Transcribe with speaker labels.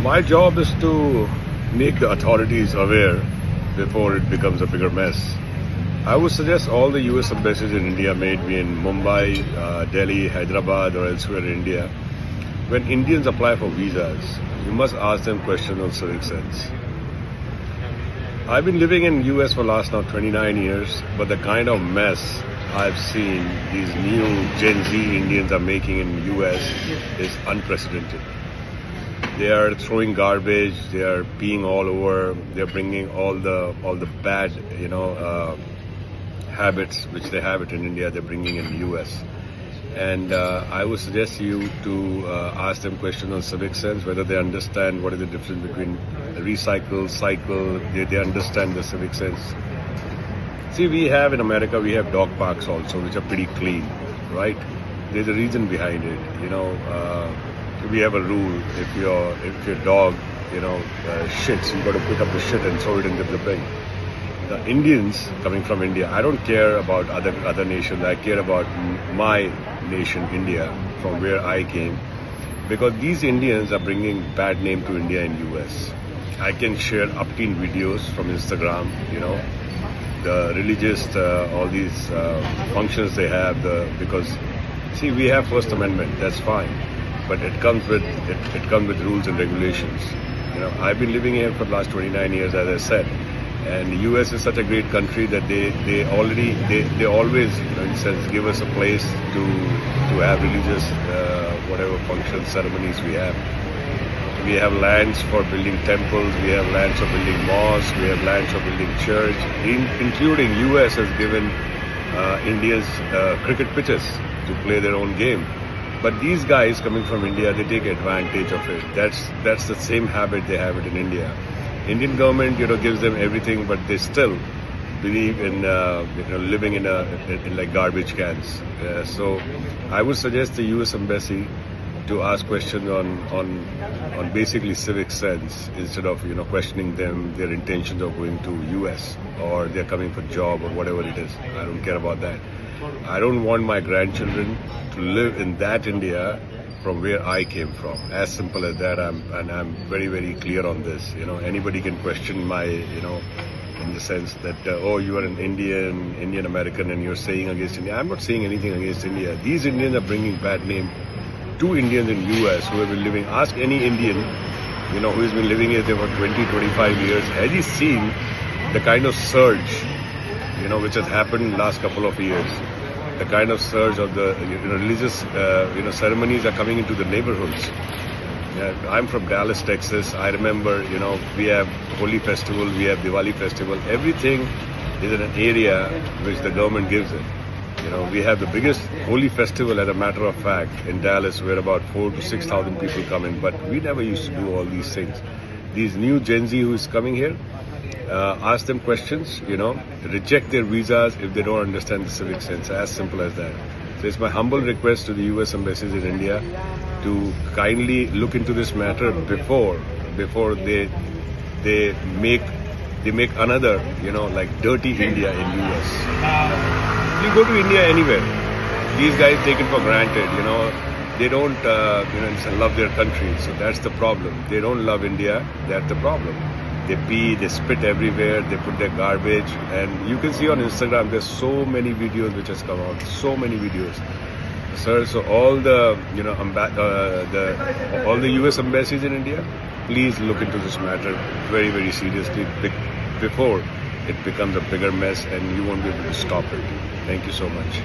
Speaker 1: My job is to make the authorities aware before it becomes a bigger mess. I would suggest all the US embassies in India, may it be in Mumbai, Delhi, Hyderabad, or elsewhere in India, when Indians apply for visas, you must ask them questions on civic sense. I've been living in US for last now 29 years, but the kind of mess I've seen these new Gen Z Indians are making in US is unprecedented. They are throwing garbage, they are peeing all over, they're bringing all the bad, habits which they have it in India, they're bringing in the US. And I would suggest you to ask them questions on civic sense, whether they understand what is the difference between recycle, cycle, they understand the civic sense. See, we have in America, we have dog parks also, which are pretty clean, right? There's a reason behind it, we have a rule, if your dog, shits, you got to pick up the shit and throw it into the bin. The Indians coming from India, I don't care about other nations, I care about my nation, India, from where I came, because these Indians are bringing bad name to India and US. I can share upteen videos from Instagram, the religious, all these functions they have, because see, we have First Amendment, that's fine, but it comes with rules and regulations. I've been living here for the last 29 years, as I said, and the US is such a great country that they always, in a sense, give us a place to have religious whatever functions, ceremonies we have. We have lands for building temples, we have lands for building mosques, we have lands for building church, including US has given Indians cricket pitches to play their own game. But these guys coming from India, they take advantage of it. That's the same habit they have it in India. Indian government, gives them everything, but they still believe in living in like garbage cans. So I would suggest the US Embassy to ask questions on basically civic sense, instead of questioning them their intentions of going to US or they're coming for job or whatever it is. I don't care about that. I don't want my grandchildren to live in that India from where I came from. As simple as that. I'm very, very clear on this. Anybody can question my, in the sense that, you are an Indian American and you're saying against India. I'm not saying anything against India. These Indians are bringing bad name to Indians in US who have been living. Ask any Indian, who has been living here for 20, 25 years. Has he seen the kind of surge, which has happened in the last couple of years? The kind of surge of the religious ceremonies are coming into the neighborhoods. I'm from Dallas, Texas. I remember, we have Holi festival, we have Diwali festival. Everything is in an area which the government gives it. We have the biggest Holi festival, as a matter of fact, in Dallas, where about 4,000 to 6,000 people come in. But we never used to do all these things. These new Gen Z who is coming here, ask them questions, reject their visas if they don't understand the civic sense. As simple as that. So it's my humble request to the US embassies in India to kindly look into this matter before they make another, like dirty India in US. You go to India anywhere, these guys take it for granted, they don't, love their country. So that's the problem. They don't love India, that's the problem. They pee, they spit everywhere, they put their garbage, and you can see on Instagram there's so many videos which has come out, so many videos. Sir, so all the all the US embassies in India, please look into this matter very, very seriously before it becomes a bigger mess and you won't be able to stop it. Thank you so much.